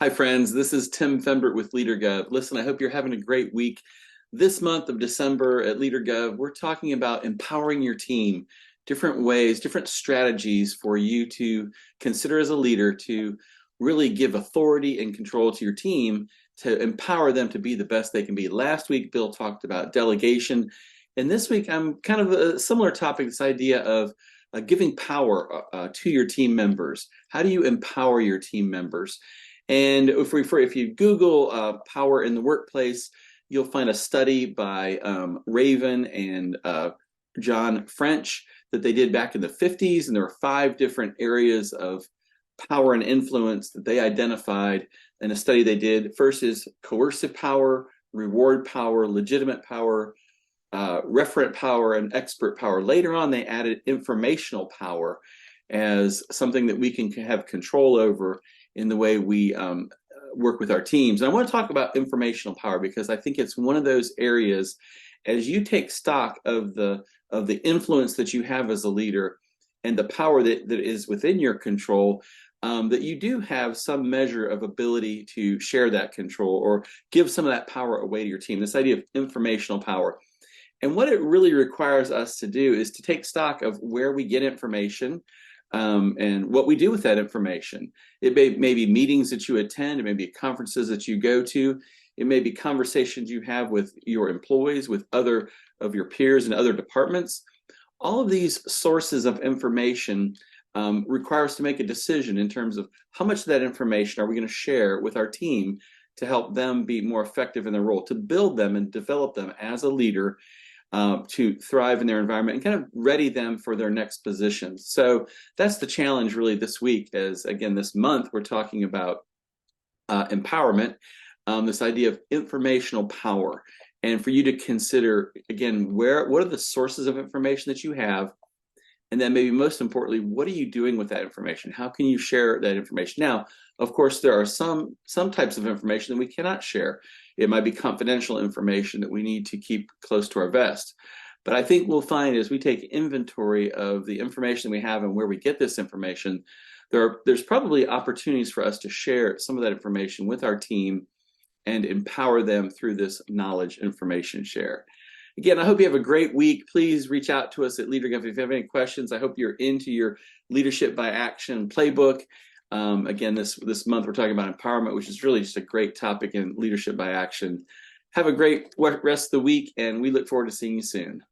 Hi, friends. This is Tim Fembert with LeaderGov. Listen, I hope you're having a great week. This month of December at LeaderGov, we're talking about empowering your team, different ways, different strategies for you to consider as a leader to really give authority and control to your team to empower them to be the best they can be. Last week, Bill talked about delegation. And this week, I'm kind of a similar topic, this idea of giving power to your team members. How do you empower your team members? And if you Google power in the workplace, you'll find a study by Raven and John French that they did back in the 50s. And there were 5 different areas of power and influence that they identified in a study they did. First is coercive power, reward power, legitimate power, referent power, and expert power. Later on, they added informational power as something that we can have control over in the way we work with our teams. And I want to talk about informational power because I think it's one of those areas, as you take stock of the influence that you have as a leader and the power that is within your control, that you do have some measure of ability to share that control or give some of that power away to your team. This idea of informational power. And what it really requires us to do is to take stock of where we get information, and what we do with that information. It may be meetings that you attend, it may be conferences that you go to, it may be conversations you have with your employees, with other of your peers in other departments. All of these sources of information require us to make a decision in terms of how much of that information are we going to share with our team to help them be more effective in their role, to build them and develop them as a leader, to thrive in their environment and kind of ready them for their next positions. So that's the challenge really this week, as again, this month, we're talking about empowerment, this idea of informational power. And for you to consider, again, what are the sources of information that you have? And then maybe most importantly, what are you doing with that information? How can you share that information? Now, of course, there are some types of information that we cannot share. It might be confidential information that we need to keep close to our vest. But I think we'll find as we take inventory of the information we have and where we get this information, there's probably opportunities for us to share some of that information with our team and empower them through this knowledge information share. Again, I hope you have a great week. Please reach out to us at LeaderGov if you have any questions. I hope you're into your Leadership by Action playbook. Again, this month we're talking about empowerment, which is really just a great topic in Leadership by Action. Have a great rest of the week, and we look forward to seeing you soon.